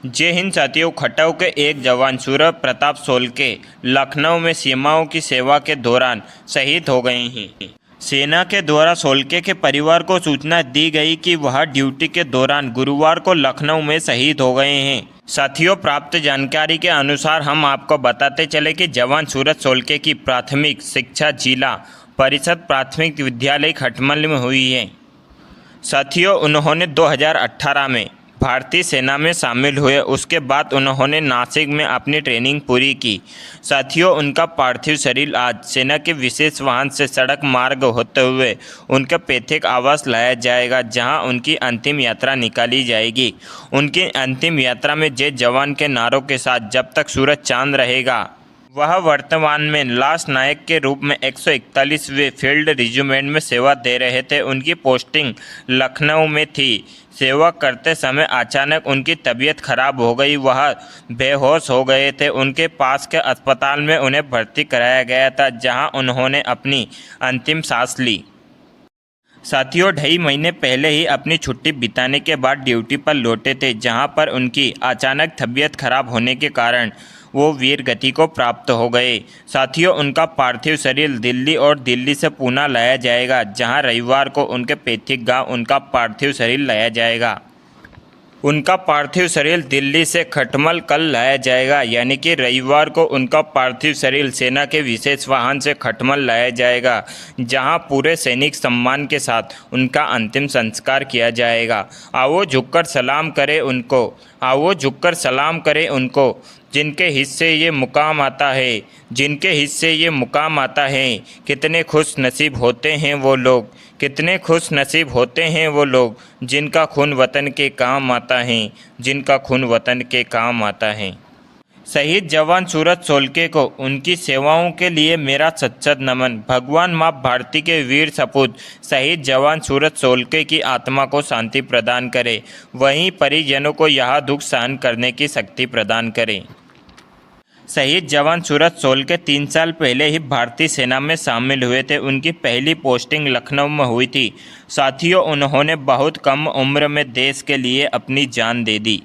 जय हिंद साथियों। खटाव के एक जवान सूर्य प्रताप सोलके लखनऊ में सीमाओं की सेवा के दौरान शहीद हो गए हैं। सेना के द्वारा सोलके के परिवार को सूचना दी गई कि वह ड्यूटी के दौरान गुरुवार को लखनऊ में शहीद हो गए हैं। साथियों, प्राप्त जानकारी के अनुसार हम आपको बताते चले कि जवान सूरज सोलके की प्राथमिक शिक्षा जिला परिषद प्राथमिक विद्यालय खटमल में हुई है। साथियों, उन्होंने 2018 में भारतीय सेना में शामिल हुए। उसके बाद उन्होंने नासिक में अपनी ट्रेनिंग पूरी की। साथियों, उनका पार्थिव शरीर आज सेना के विशेष वाहन से सड़क मार्ग होते हुए उनके पैतृक आवास लाया जाएगा, जहां उनकी अंतिम यात्रा निकाली जाएगी। उनकी अंतिम यात्रा में जय जवान के नारों के साथ जब तक सूरज चांद रहेगा। वह वर्तमान में लांस नायक के रूप में 141वें फील्ड रेजिमेंट में सेवा दे रहे थे। उनकी पोस्टिंग लखनऊ में थी। सेवा करते समय अचानक उनकी तबीयत खराब हो गई। वह बेहोश हो गए थे। उनके पास के अस्पताल में उन्हें भर्ती कराया गया था, जहां उन्होंने अपनी अंतिम सांस ली। साथियों, 2.5 महीने पहले ही अपनी छुट्टी बिताने के बाद ड्यूटी पर लौटे थे, जहां पर उनकी अचानक तबीयत खराब होने के कारण वो वीर गति को प्राप्त हो गए। साथियों, उनका पार्थिव शरीर दिल्ली और दिल्ली से पूना लाया जाएगा, जहां रविवार को उनके पैतृक गांव उनका पार्थिव शरीर लाया जाएगा। उनका पार्थिव शरीर दिल्ली से खटमल कल लाया जाएगा, यानी कि रविवार को उनका पार्थिव शरीर सेना के विशेष वाहन से खटमल लाया जाएगा, जहां पूरे सैनिक सम्मान के साथ उनका अंतिम संस्कार किया जाएगा। आओ झुककर सलाम करें उनको, आओ झुककर सलाम करें उनको, जिनके हिस्से ये मुकाम आता है, जिनके हिस्से ये मुकाम आता है। कितने खुश नसीब होते हैं वो लोग, कितने खुश नसीब होते हैं वो लोग, जिनका खून वतन के काम आता है, जिनका खून वतन के काम आता है। शहीद जवान सूरज सोलके को उनकी सेवाओं के लिए मेरा सच्चा नमन। भगवान माँ भारती के वीर सपूत शहीद जवान सूरज सोलके की आत्मा को शांति प्रदान करे, वहीं परिजनों को यह दुख सहन करने की शक्ति प्रदान करे। शहीद जवान सूरज सोलके 3 साल पहले ही भारतीय सेना में शामिल हुए थे। उनकी पहली पोस्टिंग लखनऊ में हुई थी। साथियों, उन्होंने बहुत कम उम्र में देश के लिए अपनी जान दे दी।